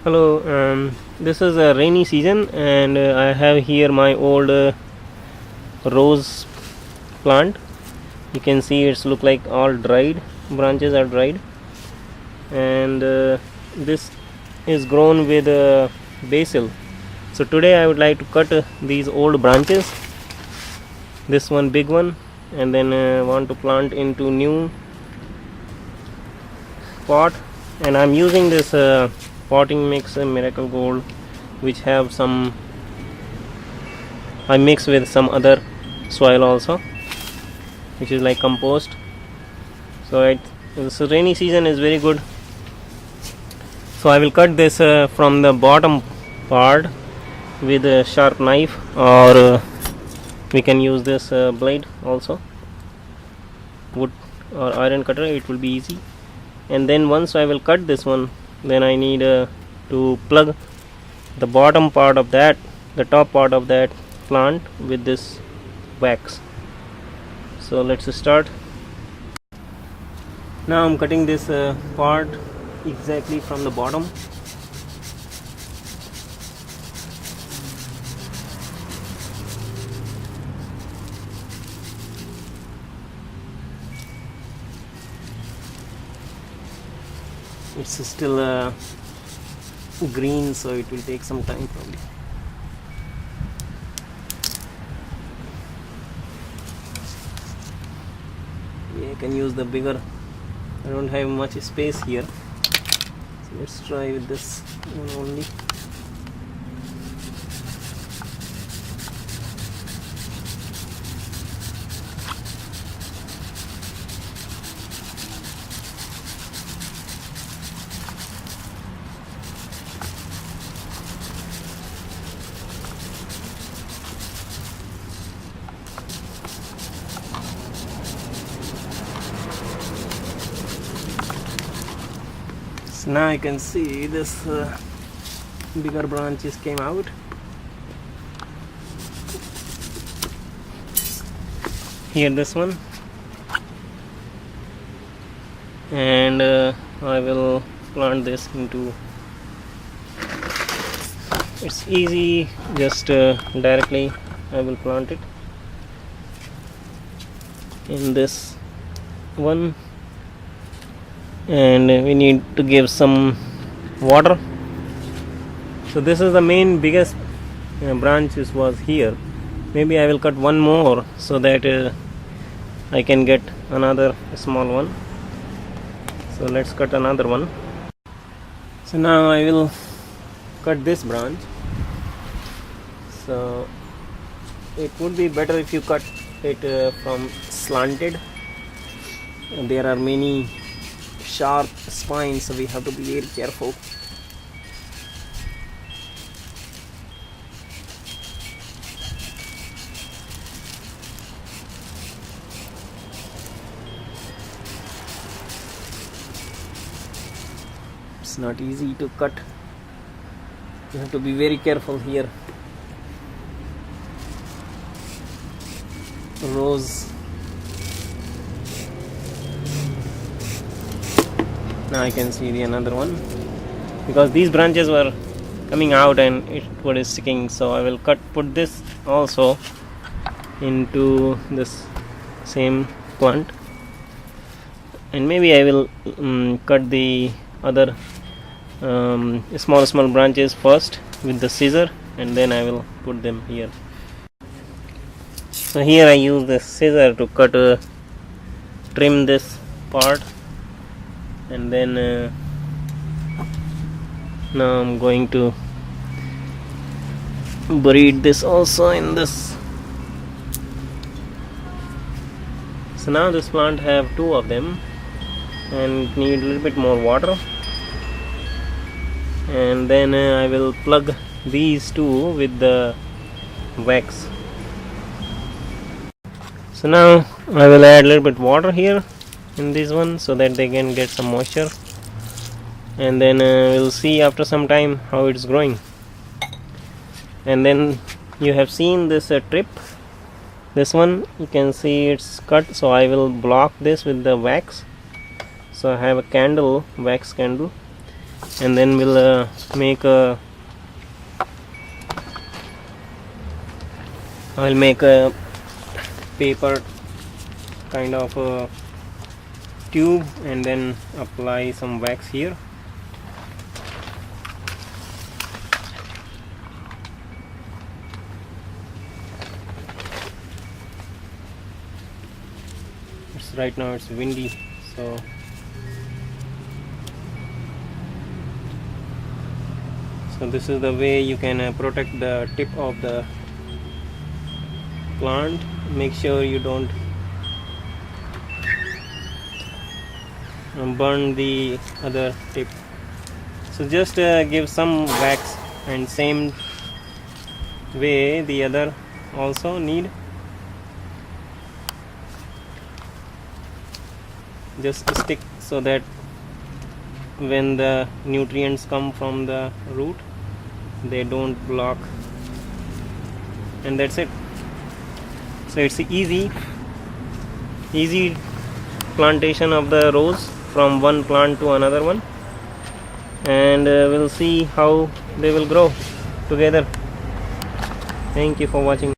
Hello, this is a rainy season and I have here my old rose plant. You can see it's look like all dried, branches are dried, and this is grown with basil. So today I would like to cut these old branches, this one big one, and then want to plant into new pot. And I'm using this potting mix Miracle Gold, which have some, I mix with some other soil also, which is like compost. So this rainy season is very good. So I will cut this from the bottom part with a sharp knife, or we can use this blade also, wood or iron cutter, it will be easy. And then once I will cut this one, then I need to plug the bottom part of that, the top part of that plant with this wax. So let's start. Now I'm cutting this part exactly from the bottom. It's still green, so it will take some time probably. Yeah, I can use the bigger, I don't have much space here, so let's try with this one only. So now you can see this bigger branches came out. Here this one, and I will plant this into, it's easy, just directly I will plant it in this one. And we need to give some water. So this is the main biggest branches was here. Maybe I will cut one more so that I can get another small one. So let's cut another one. So now I will cut this branch. So it would be better if you cut it from slanted. There are many sharp spines, so we have to be very careful. It's not easy to cut, you have to be very careful here. Rose. Now I can see the another one, because these branches were coming out and it was sticking. So I will put this also into this same plant, and maybe I will cut the other small branches first with the scissor, and then I will put them here. So here I use the scissor to cut, trim this part. And then now I'm going to breed this also in this. So now this plant have two of them and need a little bit more water, and then I will plug these two with the wax. So now I will add a little bit water here in this one so that they can get some moisture, and then we'll see after some time how it's growing. And then you have seen this trip, this one you can see it's cut, so I will block this with the wax. So I have a candle, wax candle, and then we'll make a I'll make a paper kind of a tube and then apply some wax here. Right now it's windy, so this is the way you can protect the tip of the plant. Make sure you don't burn the other tip. So just give some wax, and same way the other also need. Just stick so that when the nutrients come from the root they don't block, and that's it. So it's easy plantation of the rose from one plant to another one, and we'll see how they will grow together. Thank you for watching.